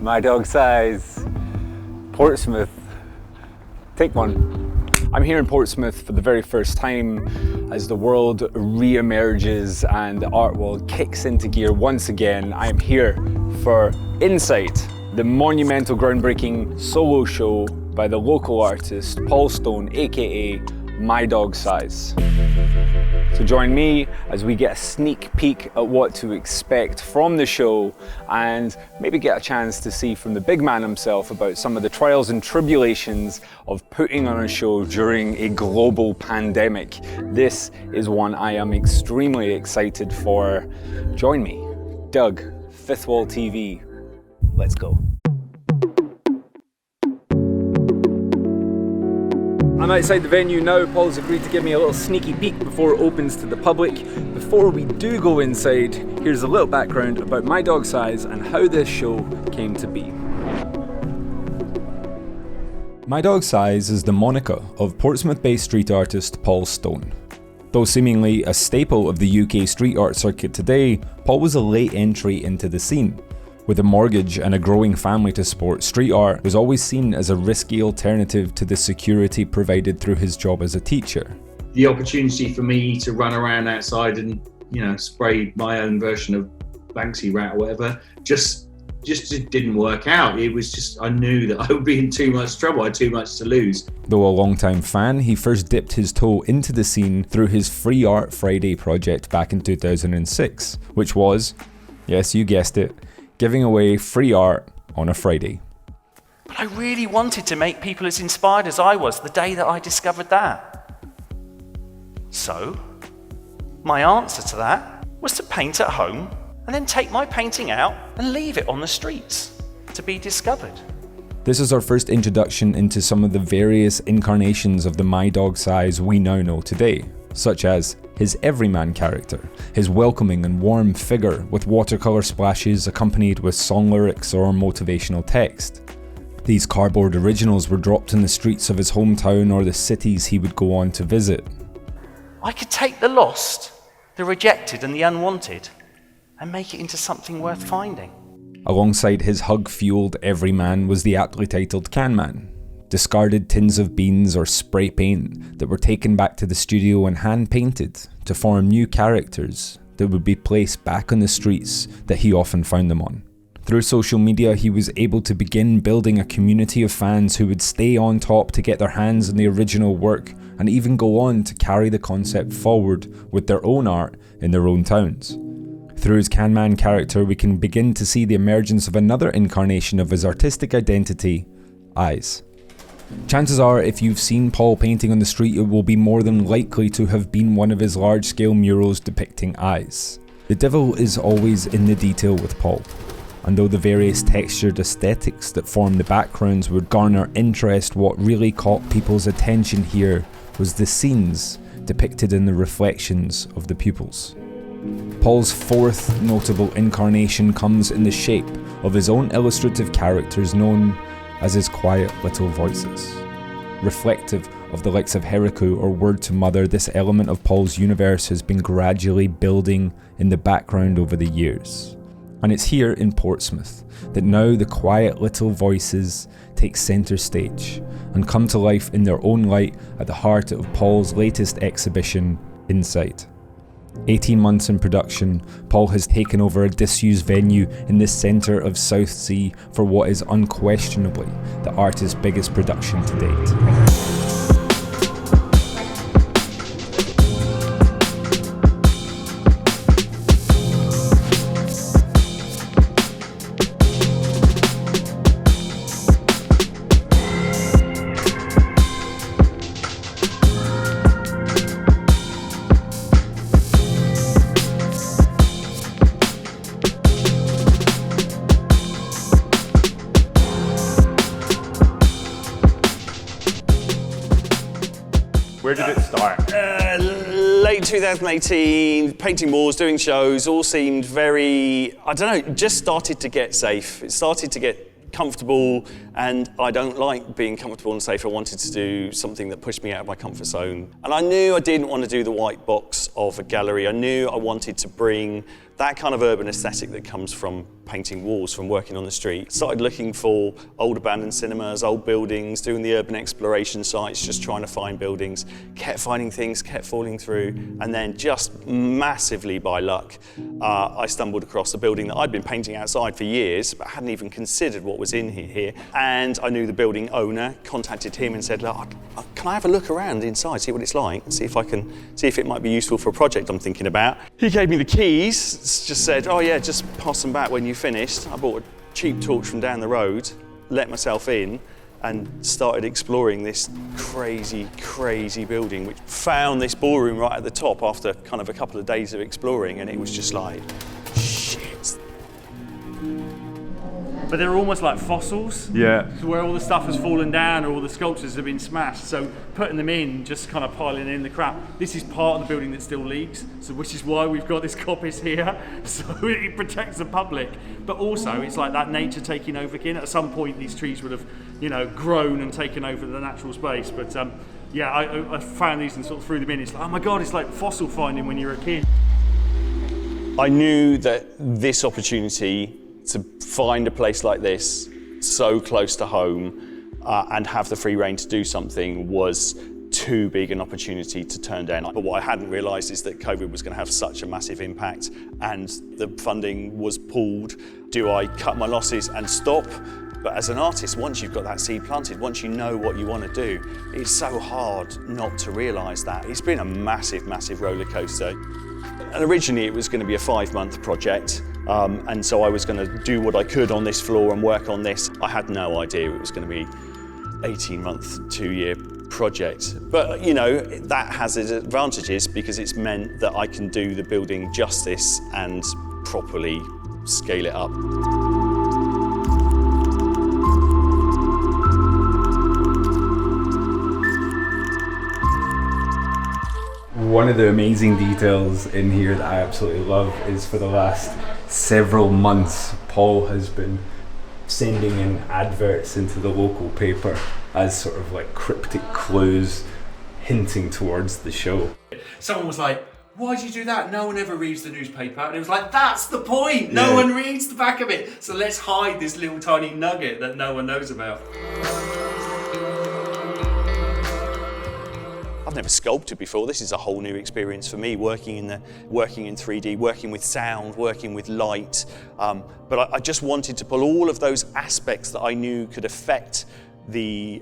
My dog size, Portsmouth. Take one. I'm here in Portsmouth for the very first time as the world re-emerges and the art world kicks into gear once again. I am here for Insight, the monumental groundbreaking solo show by the local artist Paul Stone, aka My Dog Size. So join me as we get a sneak peek at what to expect from the show and maybe get a chance to see from the big man himself about some of the trials and tribulations of putting on a show during a global pandemic. This is one I am extremely excited for. Join me, Doug, FWTV. Let's go. I'm outside the venue now. Paul's agreed to give me a little sneaky peek before it opens to the public. Before we do go inside, here's a little background about My Dog Size and how this show came to be. My Dog Size is the moniker of Portsmouth-based street artist Paul Stone. Though seemingly a staple of the UK street art circuit today, Paul was a late entry into the scene. With a mortgage and a growing family to support, street art was always seen as a risky alternative to the security provided through his job as a teacher. The opportunity for me to run around outside and, spray my own version of Banksy rat or whatever, just didn't work out. It was just, I knew that I would be in too much trouble, I had too much to lose. Though a long-time fan, he first dipped his toe into the scene through his Free Art Friday project back in 2006, which was, yes, you guessed it, giving away free art on a Friday. But I really wanted to make people as inspired as I was the day that I discovered that. So, my answer to that was to paint at home and then take my painting out and leave it on the streets to be discovered. This is our first introduction into some of the various incarnations of the My Dog Size we now know today, such as his everyman character, his welcoming and warm figure with watercolour splashes accompanied with song lyrics or motivational text. These cardboard originals were dropped in the streets of his hometown or the cities he would go on to visit. I could take the lost, the rejected and the unwanted and make it into something worth finding. Alongside his hug-fueled everyman was the aptly titled Can Man. Discarded tins of beans or spray paint that were taken back to the studio and hand-painted to form new characters that would be placed back on the streets that he often found them on. Through social media, he was able to begin building a community of fans who would stay on top to get their hands on the original work and even go on to carry the concept forward with their own art in their own towns. Through his Can Man character, we can begin to see the emergence of another incarnation of his artistic identity, Eyes. Chances are, if you've seen Paul painting on the street, it will be more than likely to have been one of his large-scale murals depicting eyes. The devil is always in the detail with Paul, and though the various textured aesthetics that form the backgrounds would garner interest, what really caught people's attention here was the scenes depicted in the reflections of the pupils. Paul's fourth notable incarnation comes in the shape of his own illustrative characters known as his quiet little voices. Reflective of the likes of Heriku or Word to Mother, this element of Paul's universe has been gradually building in the background over the years. And it's here in Portsmouth that now the quiet little voices take centre stage and come to life in their own light at the heart of Paul's latest exhibition, Insight. 18 months in production, Paul has taken over a disused venue in the centre of Southsea for what is unquestionably the artist's biggest production to date. Where did it start? Late 2018, painting walls, doing shows, all seemed very, just started to get safe. It started to get comfortable, and I don't like being comfortable and safe. I wanted to do something that pushed me out of my comfort zone. And I knew I didn't want to do the white box of a gallery. I knew I wanted to bring that kind of urban aesthetic that comes from painting walls from working on the street. Started looking for old abandoned cinemas, old buildings, doing the urban exploration sites, just trying to find buildings. Kept finding things, kept falling through, and then just massively by luck, I stumbled across a building that I'd been painting outside for years, but hadn't even considered what was in here. And I knew the building owner, contacted him and said, look, can I have a look around inside, see what it's like, see if it might be useful for a project I'm thinking about. He gave me the keys, just said, oh yeah, just pass them back when you finished. I bought a cheap torch from down the road, let myself in, and started exploring this crazy, crazy building, which found this ballroom right at the top after kind of a couple of days of exploring, and it was just like, shit. But they're almost like fossils. Yeah. So where all the stuff has fallen down or all the sculptures have been smashed. So putting them in, just kind of piling in the crap. This is part of the building that still leaks, so which is why we've got this coppice here, so it protects the public. But also, it's like that nature taking over again. At some point, these trees would have, grown and taken over the natural space. But yeah, I found these and sort of threw them in. It's like, oh my God, it's like fossil finding when you're a kid. I knew that this opportunity to find a place like this so close to home and have the free rein to do something was too big an opportunity to turn down. But what I hadn't realised is that COVID was going to have such a massive impact and the funding was pulled. Do I cut my losses and stop? But as an artist, once you've got that seed planted, once you know what you want to do, it's so hard not to realise that. It's been a massive, massive roller coaster. And originally it was going to be a 5-month project. And so I was going to do what I could on this floor and work on this. I had no idea it was going to be 18-month, 2-year project. But, that has its advantages because it's meant that I can do the building justice and properly scale it up. One of the amazing details in here that I absolutely love is for the last several months, Paul has been sending in adverts into the local paper as sort of like cryptic clues hinting towards the show. Someone was like, why did you do that? No one ever reads the newspaper. And it was like, that's the point. No one reads the back of it. So let's hide this little tiny nugget that no one knows about. I've never sculpted before. This is a whole new experience for me, working in 3D, working with sound, working with light. But I just wanted to pull all of those aspects that I knew could affect the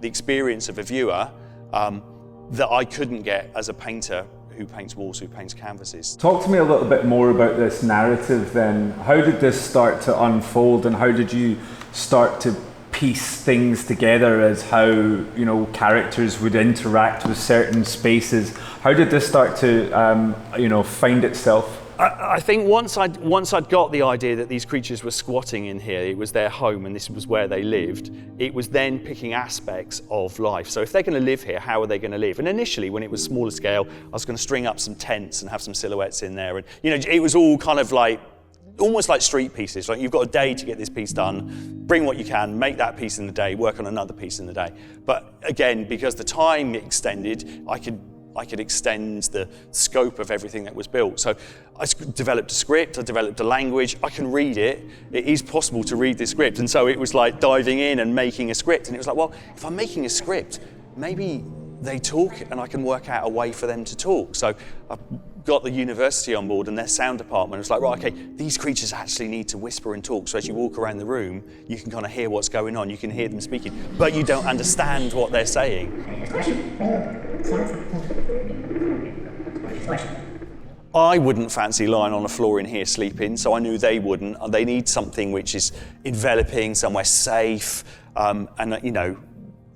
experience of a viewer that I couldn't get as a painter who paints walls, who paints canvases. Talk to me a little bit more about this narrative then. How did this start to unfold and how did you start to piece things together as how characters would interact with certain spaces? How did this start to find itself? I think once I'd got the idea that these creatures were squatting in here, it was their home and this was where they lived, it was then picking aspects of life. So if they're going to live here, how are they going to live? And initially, when it was smaller scale, I was going to string up some tents and have some silhouettes in there. And it was all kind of like almost like street pieces. Like, you've got a day to get this piece done, bring what you can, make that piece in the day, work on another piece in the day. But again, because the time extended, I could extend the scope of everything that was built. So I developed a script, I developed a language, I can read it. It is possible to read this script. And so it was like diving in and making a script. And it was like, well, if I'm making a script, maybe they talk and I can work out a way for them to talk. So I got the university on board and their sound department. It's like, right, okay, these creatures actually need to whisper and talk. So as you walk around the room, you can kind of hear what's going on. You can hear them speaking, but you don't understand what they're saying. I wouldn't fancy lying on the floor in here sleeping, so I knew they wouldn't. They need something which is enveloping, somewhere safe, and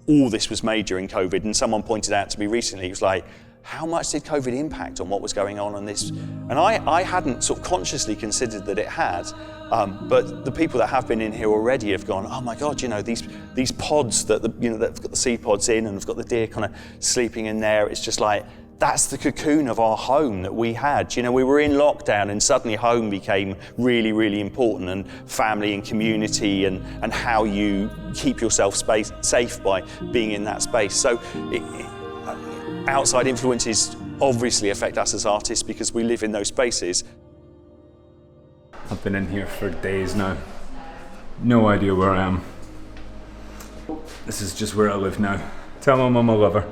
all this was made during COVID, and someone pointed out to me recently, it was like, how much did COVID impact on what was going on this? And I hadn't sort of consciously considered that it had, but the people that have been in here already have gone, oh my God, these pods that that've got the seed pods in and have got the deer kind of sleeping in there. It's just like, that's the cocoon of our home that we had. We were in lockdown and suddenly home became really, really important, and family and community and how you keep yourself safe by being in that space. So outside influences obviously affect us as artists because we live in those spaces. I've been in here for days now. No idea where I am. This is just where I live now. Tell my mum I love her.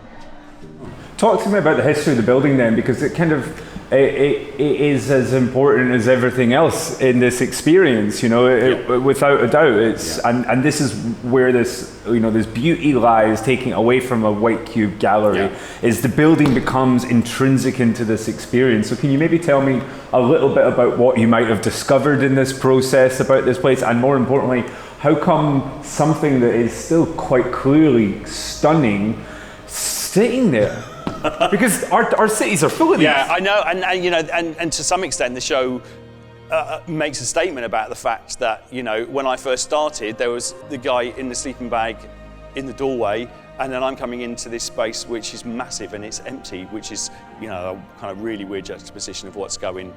Talk to me about the history of the building then, because it kind of it is as important as everything else in this experience, you know, without a doubt. It's and this is where this, you know, this beauty lies, taking away from a white cube gallery, is the building becomes intrinsic into this experience. So can you maybe tell me a little bit about what you might have discovered in this process about this place, and more importantly, how come something that is still quite clearly stunning sitting there? Because our cities are full of these. Yeah, I know, and you know, and to some extent, the show makes a statement about the fact that, you know, when I first started, there was the guy in the sleeping bag in the doorway, and then I'm coming into this space which is massive and it's empty, which is, you know, a kind of really weird juxtaposition of what's going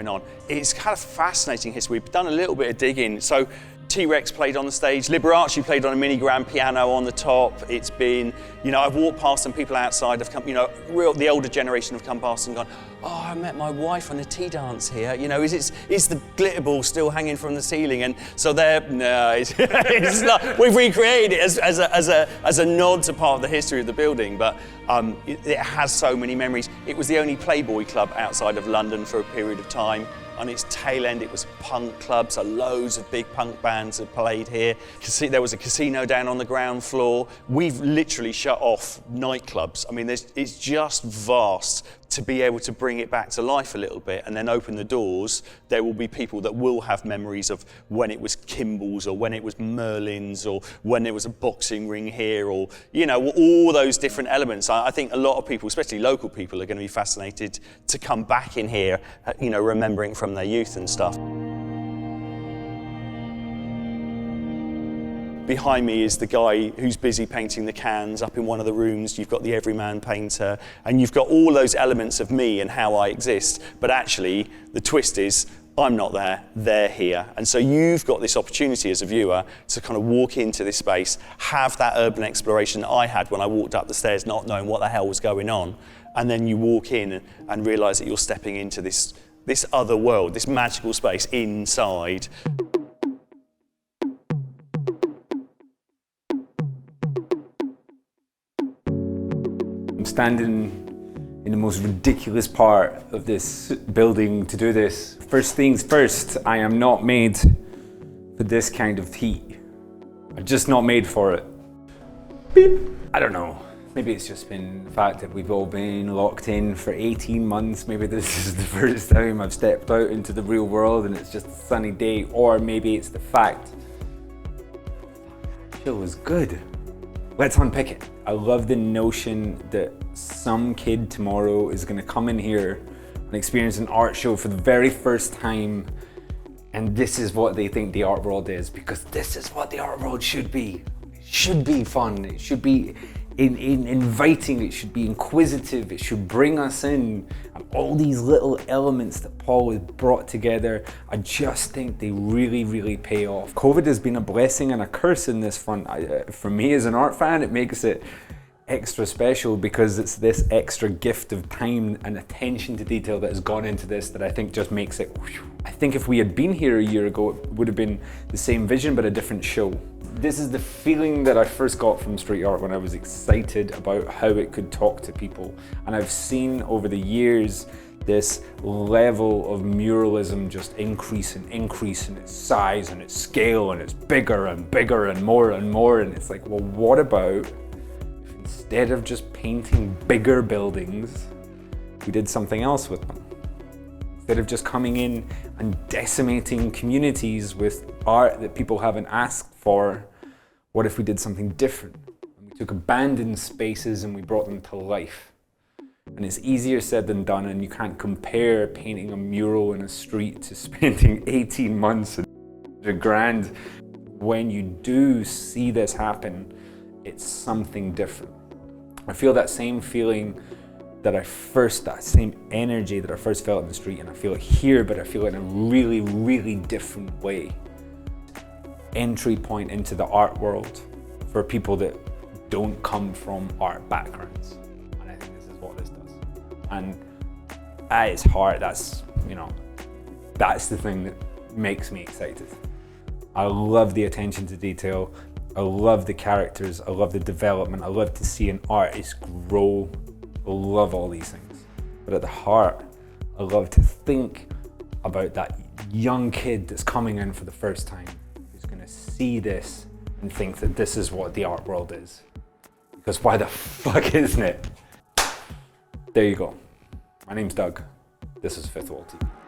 on. It's kind of fascinating history. We've done a little bit of digging. So T-Rex played on the stage, Liberace played on a mini grand piano on the top. It's been, you know, I've walked past and people outside have come, you know, the older generation have come past and gone, oh, I met my wife on a tea dance here. You know, is the glitter ball still hanging from the ceiling? And so it's not. We've recreated it as a nod to part of the history of the building, but it has so many memories. It was the only Playboy club outside of London for a period of time. On its tail end, it was a punk club, so loads of big punk bands have played here. There was a casino down on the ground floor. We've literally shut off nightclubs. I mean, it's just vast. To be able to bring it back to life a little bit and then open the doors, there will be people that will have memories of when it was Kimball's or when it was Merlin's or when there was a boxing ring here, or, you know, all those different elements. I think a lot of people, especially local people, are going to be fascinated to come back in here, you know, remembering from their youth and stuff. Behind me is the guy who's busy painting the cans. Up in one of the rooms, you've got the everyman painter, and you've got all those elements of me and how I exist. But actually, the twist is, I'm not there, they're here. And so you've got this opportunity as a viewer to kind of walk into this space, have that urban exploration I had when I walked up the stairs not knowing what the hell was going on, and then you walk in and realise that you're stepping into this other world, this magical space inside. I'm standing in the most ridiculous part of this building to do this. First things first, I am not made for this kind of heat. I'm just not made for it. Beep. I don't know. Maybe it's just been the fact that we've all been locked in for 18 months. Maybe this is the first time I've stepped out into the real world and it's just a sunny day. Or maybe it's the fact the show was good. Let's unpick it. I love the notion that some kid tomorrow is going to come in here and experience an art show for the very first time, and this is what they think the art world is, because this is what the art world should be. It should be fun. It should be inviting. It should be inquisitive. It should bring us in. And all these little elements that Paul has brought together, I just think they really, really pay off. COVID has been a blessing and a curse in this front. For me as an art fan, it makes it extra special because it's this extra gift of time and attention to detail that has gone into this that I think just makes it whoosh. I think if we had been here a year ago, it would have been the same vision but a different show. This is the feeling that I first got from street art when I was excited about how it could talk to people. And I've seen over the years this level of muralism just increase in its size and its scale, and it's bigger and bigger and more. And it's like, well, what about if instead of just painting bigger buildings, we did something else with them? Instead of just coming in and decimating communities with art that people haven't asked for, what if we did something different? And we took abandoned spaces and we brought them to life. And it's easier said than done, and you can't compare painting a mural in a street to spending 18 months and $1,000. When you do see this happen, it's something different. I feel that same feeling that same energy that I first felt in the street, and I feel it here, but I feel it in a really, really different way. Entry point into the art world for people that don't come from art backgrounds. And I think this is what this does. And at its heart, that's the thing that makes me excited. I love the attention to detail. I love the characters. I love the development. I love to see an artist grow. I love all these things. But at the heart, I love to think about that young kid that's coming in for the first time, who's going to see this and think that this is what the art world is. Because why the fuck isn't it? There you go. My name's Doug. This is FWTV.